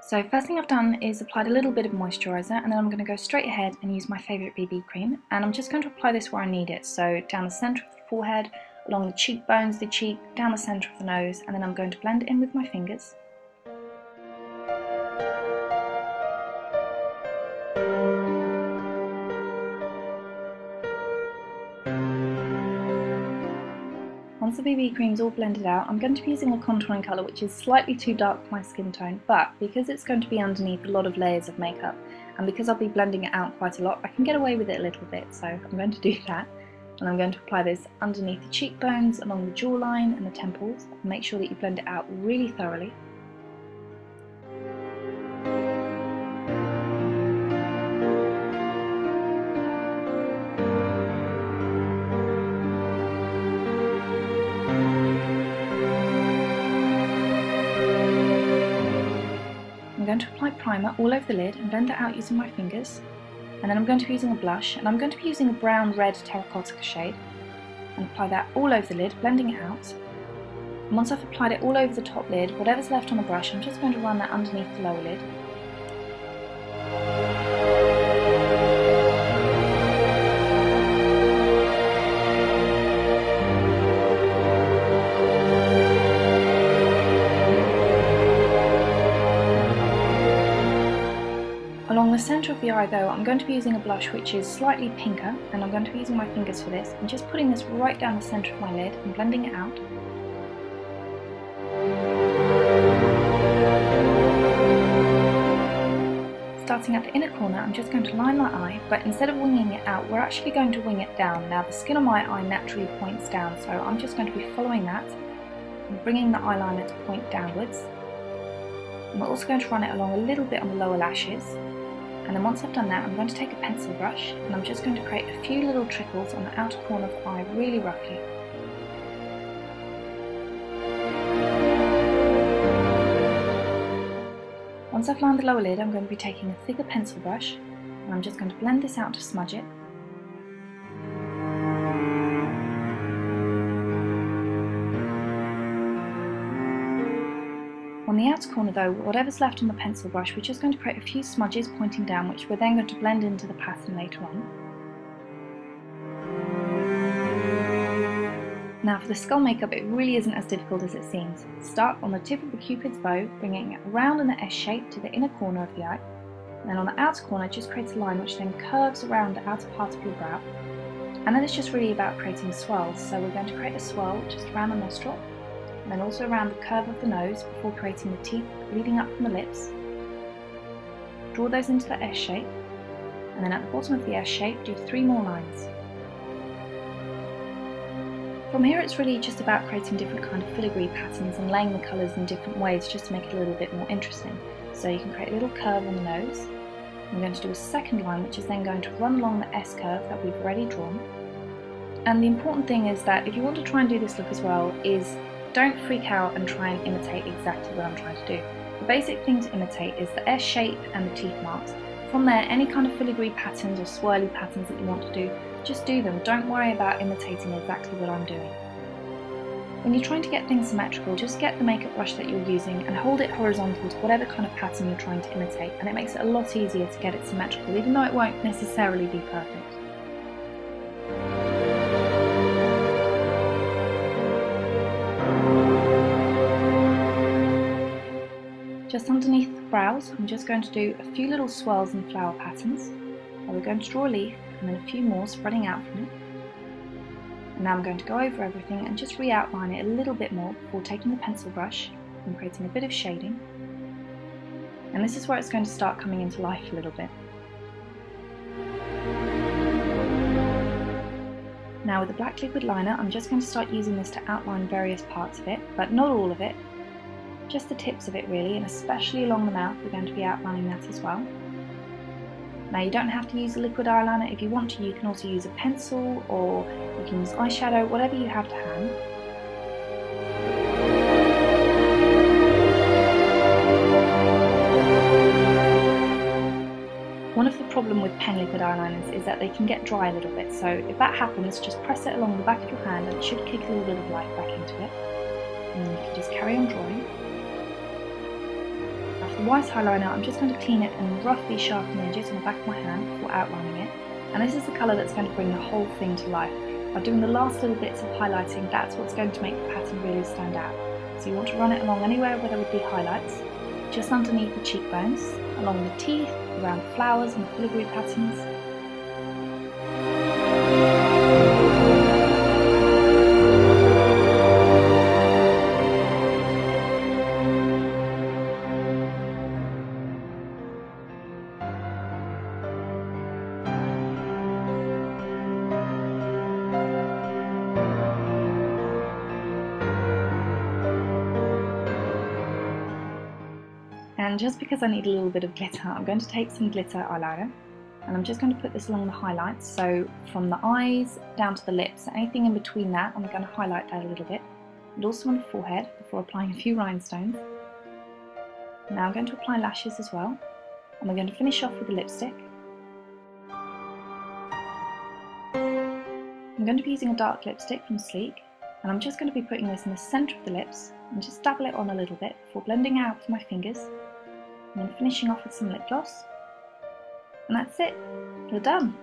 So first thing I've done is applied a little bit of moisturiser, and then I'm going to go straight ahead and use my favourite BB cream, and I'm just going to apply this where I need it, so down the centre of the forehead, along the cheekbones, the cheek, down the centre of the nose, and then I'm going to blend it in with my fingers. Once the BB cream's all blended out, I'm going to be using a contouring colour which is slightly too dark for my skin tone, but because it's going to be underneath a lot of layers of makeup, and because I'll be blending it out quite a lot, I can get away with it a little bit, so I'm going to do that. And I'm going to apply this underneath the cheekbones, along the jawline and the temples, and make sure that you blend it out really thoroughly. I'm going to apply primer all over the lid and blend that out using my fingers, and then I'm going to be using a blush, and I'm going to be using a brown red terracotta shade, and apply that all over the lid, blending it out. And once I've applied it all over the top lid, whatever's left on the brush, I'm just going to run that underneath the lower lid. Along the centre of the eye though, I'm going to be using a blush which is slightly pinker, and I'm going to be using my fingers for this, and just putting this right down the centre of my lid and blending it out. Starting at the inner corner, I'm just going to line my eye, but instead of winging it out, we're actually going to wing it down. Now the skin on my eye naturally points down, so I'm just going to be following that and bringing the eyeliner to point downwards. And we're also going to run it along a little bit on the lower lashes. And then once I've done that, I'm going to take a pencil brush, and I'm just going to create a few little trickles on the outer corner of the eye really roughly. Once I've lined the lower lid, I'm going to be taking a thicker pencil brush, and I'm just going to blend this out to smudge it. On the outer corner though, whatever's left on the pencil brush, we're just going to create a few smudges pointing down, which we're then going to blend into the pattern later on. Now for the skull makeup, it really isn't as difficult as it seems. Start on the tip of the cupid's bow, bringing it around in the S shape to the inner corner of the eye. And then on the outer corner, just create a line which then curves around the outer part of your brow. And then it's just really about creating swirls. So we're going to create a swirl just around the nostril, and then also around the curve of the nose before creating the teeth leading up from the lips. Draw those into the S shape, and then at the bottom of the S shape, do 3 more lines. From here it's really just about creating different kind of filigree patterns and laying the colours in different ways just to make it a little bit more interesting. So you can create a little curve on the nose. I'm going to do a second line which is then going to run along the S curve that we've already drawn. And the important thing is that if you want to try and do this look as well, is don't freak out and try and imitate exactly what I'm trying to do. The basic thing to imitate is the S shape and the teeth marks. From there, any kind of filigree patterns or swirly patterns that you want to do, just do them. Don't worry about imitating exactly what I'm doing. When you're trying to get things symmetrical, just get the makeup brush that you're using and hold it horizontal to whatever kind of pattern you're trying to imitate, and it makes it a lot easier to get it symmetrical, even though it won't necessarily be perfect. Just underneath the brows, I'm just going to do a few little swirls and flower patterns. We're going to draw a leaf and then a few more spreading out from it. And now I'm going to go over everything and just re-outline it a little bit more before taking the pencil brush and creating a bit of shading. And this is where it's going to start coming into life a little bit. Now with the black liquid liner, I'm just going to start using this to outline various parts of it, but not all of it. Just the tips of it really, and especially along the mouth, we're going to be outlining that as well. Now you don't have to use a liquid eyeliner. If you want to, you can also use a pencil, or you can use eyeshadow, whatever you have to hand. One of the problem with pen liquid eyeliners is that they can get dry a little bit, so if that happens, just press it along the back of your hand and it should kick a little bit of life back into it. And you can just carry on drawing. Now for the white eyeliner, I'm just going to clean it and roughly sharpen the edges on the back of my hand before outlining it. And this is the colour that's going to bring the whole thing to life. By doing the last little bits of highlighting, that's what's going to make the pattern really stand out. So you want to run it along anywhere where there would be highlights, just underneath the cheekbones, along the teeth, around flowers and filigree patterns. And just because I need a little bit of glitter, I'm going to take some glitter eyeliner and I'm just going to put this along the highlights, so from the eyes down to the lips, anything in between that I'm going to highlight that a little bit, and also on the forehead before applying a few rhinestones. Now I'm going to apply lashes as well, and we're going to finish off with the lipstick. I'm going to be using a dark lipstick from Sleek, and I'm just going to be putting this in the centre of the lips and just dabble it on a little bit before blending out with my fingers. And then finishing off with some lip gloss. And that's it, you're done.